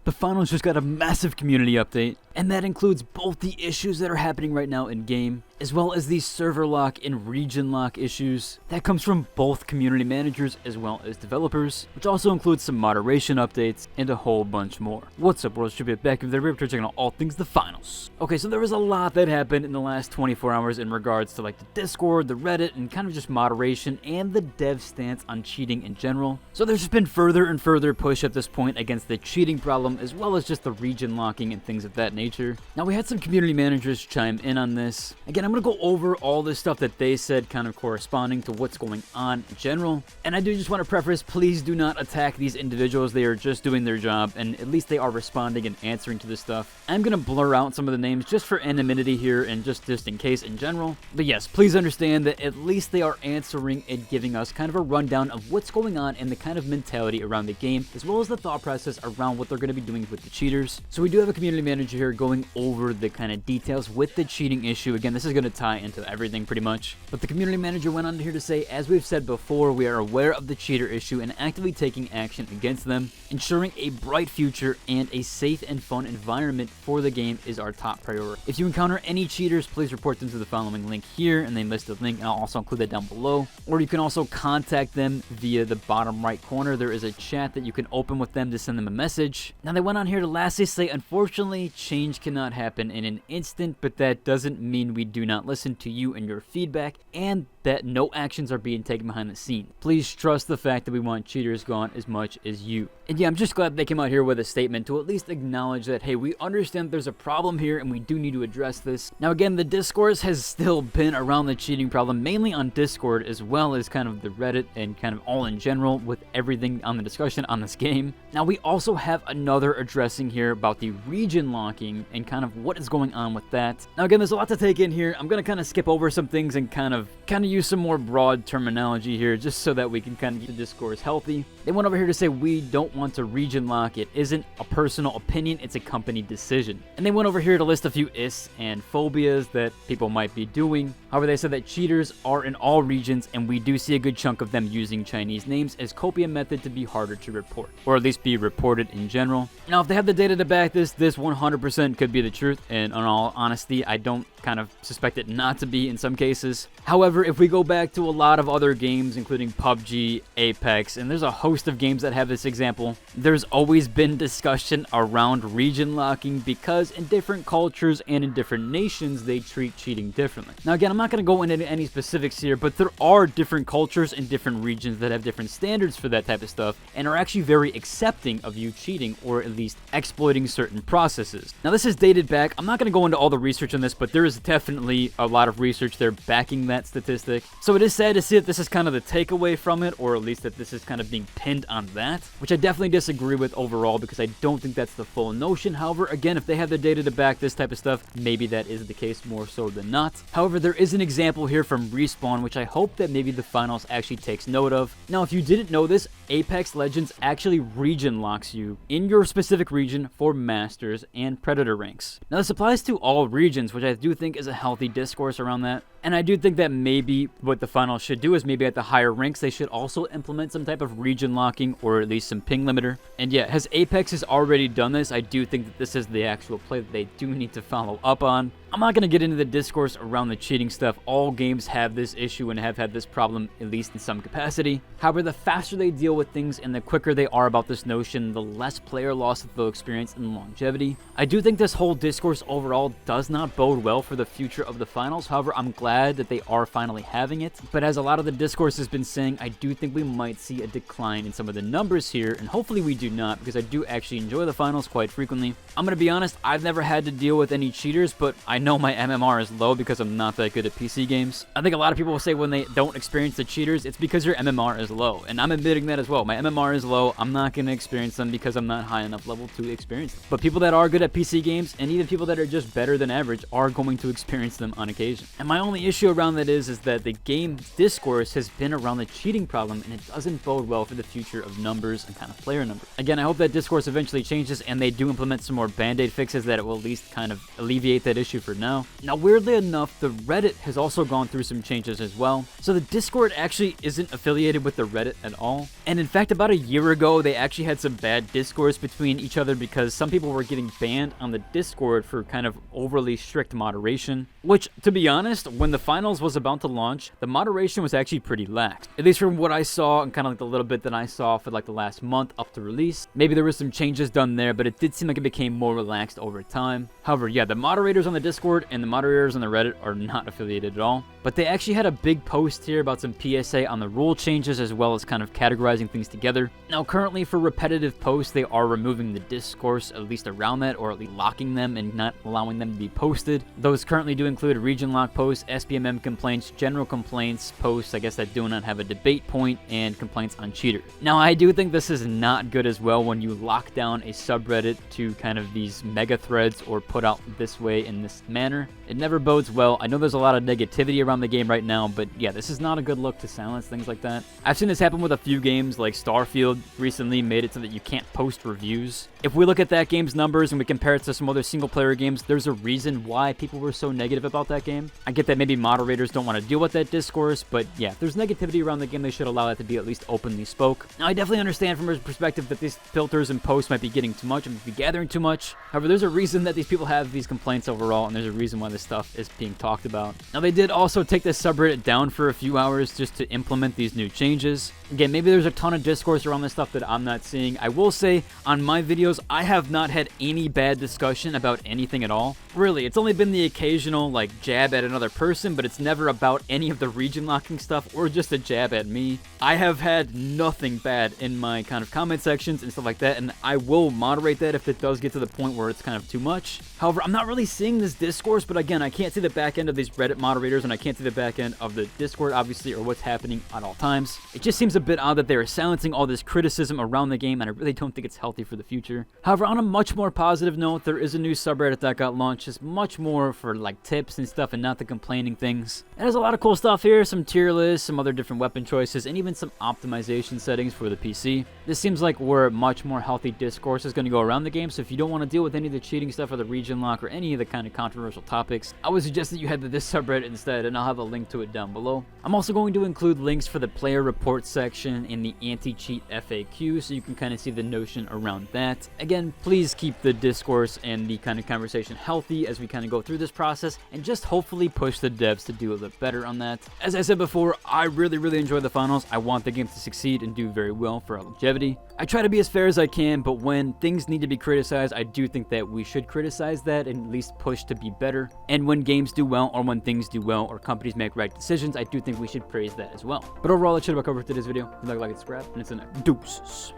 The finals just got a massive community update, and that includes both the issues that are happening right now in game, as well as the server lock and region lock issues. That comes from both community managers as well as developers, which also includes some moderation updates and a whole bunch more. What's up, world? Should be back if they're checking out all things the finals. Okay, so there was a lot that happened in the last 24 hours in regards to like the Discord, the Reddit, and kind of just moderation and the dev stance on cheating in general. So there's just been further and further push at this point against the cheating problem, as well as just the region locking and things of that nature. Now, we had some community managers chime in on this. Again, I'm going to go over all this stuff that they said kind of corresponding to what's going on in general. And I do just want to preface, please do not attack these individuals. They are just doing their job, and at least they are responding and answering to this stuff. I'm going to blur out some of the names just for anonymity here and just in case in general. But yes, please understand that at least they are answering and giving us kind of a rundown of what's going on and the kind of mentality around the game, as well as the thought process around what they're going to be doing with the cheaters. So we do have a community manager here going over the kind of details with the cheating issue. Again, this is going to tie into everything pretty much. But the community manager went on here to say, as we've said before, we are aware of the cheater issue and actively taking action against them. Ensuring a bright future and a safe and fun environment for the game is our top priority. If you encounter any cheaters, please report them to the following link here, and they list the link, and I'll also include that down below. Or you can also contact them via the bottom right corner. There is a chat that you can open with them to send them a message. Now, they went on here to lastly say, unfortunately, change cannot happen in an instant, but that doesn't mean we do not listen to you and your feedback, and that no actions are being taken behind the scenes. Please trust the fact that we want cheaters gone as much as you. And yeah, I'm just glad they came out here with a statement to at least acknowledge that, hey, we understand there's a problem here and we do need to address this. Now again, the discourse has still been around the cheating problem, mainly on Discord, as well as kind of the Reddit and kind of all in general with everything on the discussion on this game. Now we also have another addressing here about the region locking and kind of what is going on with that. Now again, there's a lot to take in here. I'm going to kind of skip over some things and kind of use some more broad terminology here just so that we can kind of keep the discourse healthy. They went over here to say we don't want to region lock. It isn't a personal opinion, it's a company decision. And they went over here to list a few ists and phobias that people might be doing. However, they said that cheaters are in all regions, and we do see a good chunk of them using Chinese names as copia method to be harder to report, or at least be reported in general. Now, if they have the data to back this 100% could be the truth, and in all honesty, I don't kind of suspect it not to be in some cases. However, if we go back to a lot of other games, including PUBG, Apex, and there's a host of games that have this example, there's always been discussion around region locking because in different cultures and in different nations, they treat cheating differently. Now again, I'm not going to go into any specifics here, but there are different cultures and different regions that have different standards for that type of stuff and are actually very accepting of you cheating or at least exploiting certain processes. Now this is dated back. I'm not going to go into all the research on this, but there is definitely a lot of research there backing that statistic. So it is sad to see that this is kind of the takeaway from it, or at least that this is kind of being pinned on that, which I definitely disagree with overall because I don't think that's the full notion. However, again, if they have the data to back this type of stuff, maybe that is the case more so than not. However, there is an example here from Respawn, which I hope that maybe the finals actually takes note of. Now, if you didn't know this, Apex Legends actually region locks you in your specific region for Masters and Predator ranks. Now, this applies to all regions, which I do think is a healthy discourse around that. And I do think that maybe what the finals should do is maybe at the higher ranks, they should also implement some type of region locking or at least some ping limiter. And yeah, as Apex has already done this, I do think that this is the actual play that they do need to follow up on. I'm not going to get into the discourse around the cheating stuff. All games have this issue and have had this problem, at least in some capacity. However, the faster they deal with things and the quicker they are about this notion, the less player loss that they'll experience in longevity. I do think this whole discourse overall does not bode well for the future of the finals. However, I'm glad that they are finally having it. But as a lot of the discourse has been saying, I do think we might see a decline in some of the numbers here, and hopefully we do not, because I do actually enjoy the finals quite frequently. I'm going to be honest, I've never had to deal with any cheaters, but I know my MMR is low because I'm not that good at PC games. I think a lot of people will say when they don't experience the cheaters, it's because your MMR is low, and I'm admitting that as well. My MMR is low. I'm not going to experience them because I'm not high enough level to experience them. But people that are good at PC games, and even people that are just better than average, are going to experience them on occasion. And my only issue around that is that the game discourse has been around the cheating problem, and it doesn't bode well for the future of numbers and kind of player numbers. Again, I hope that discourse eventually changes and they do implement some more band-aid fixes that it will at least kind of alleviate that issue for Discord now. Now, weirdly enough, the Reddit has also gone through some changes as well. So the Discord actually isn't affiliated with the Reddit at all. And in fact, about a year ago, they actually had some bad discourse between each other because some people were getting banned on the Discord for kind of overly strict moderation. Which, to be honest, when the finals was about to launch, the moderation was actually pretty lax. At least from what I saw and kind of like the little bit that I saw for like the last month up to release. Maybe there was some changes done there, but it did seem like it became more relaxed over time. However, yeah, the moderators on the Discord and the moderators on the Reddit are not affiliated at all. But they actually had a big post here about some PSA on the rule changes as well as kind of categorizing things together. Now, currently for repetitive posts, they are removing the discourse, at least around that, or at least locking them and not allowing them to be posted. Those currently do include region lock posts, SPMM complaints, general complaints, posts, I guess, that do not have a debate point, and complaints on cheaters. Now, I do think this is not good as well when you lock down a subreddit to kind of these mega threads or put out this way in this manner. It never bodes well. I know there's a lot of negativity around the game right now, but yeah, this is not a good look to silence things like that. I've seen this happen with a few games, like Starfield recently made it so that you can't post reviews. If we look at that game's numbers and we compare it to some other single-player games, there's a reason why people were so negative about that game. I get that maybe moderators don't want to deal with that discourse, but yeah, if there's negativity around the game, they should allow that to be at least openly spoke. Now, I definitely understand from a perspective that these filters and posts might be getting too much and might be gathering too much. However, there's a reason that these people have these complaints overall, and there's a reason why this stuff is being talked about. Now, they did also take this subreddit down for a few hours just to implement these new changes. Again, maybe there's a ton of discourse around this stuff that I'm not seeing. I will say, on my videos, I have not had any bad discussion about anything at all. Really, it's only been the occasional, like, jab at another person, but it's never about any of the region locking stuff or just a jab at me. I have had nothing bad in my kind of comment sections and stuff like that, and I will moderate that if it does get to the point where it's kind of too much. However, I'm not really seeing this discourse, but again, I can't see the back end of these Reddit moderators, and I can't see the back end of the Discord, obviously, or what's happening at all times. It just seems a bit odd that they are silencing all this criticism around the game, and I really don't think it's healthy for the future. However, on a much more positive note, there is a new subreddit that got launched. It's much more for like tips and stuff and not the complaining things. It has a lot of cool stuff here, some tier lists, some other different weapon choices, and even some optimization settings for the PC. This seems like where much more healthy discourse is going to go around the game, so if you don't want to deal with any of the cheating stuff or the region lock or any of the kind of controversial topics, I would suggest that you head to this subreddit instead, and I'll have a link to it down below. I'm also going to include links for the player report section and the anti-cheat FAQ, so you can kind of see the notion around that. Again, please keep the discourse and the kind of conversation healthy as we kind of go through this process, and just hopefully push the devs to do a bit better on that. As I said before, I really enjoy the finals. I want the game to succeed and do very well for our longevity. I try to be as fair as I can, but when things need to be criticized, I do think that we should criticize that and at least push to be better. And when games do well, or when things do well, or companies make right decisions, I do think we should praise that as well. But overall, that should about cover for today's video. If you like and subscribe, and it's the next deuces.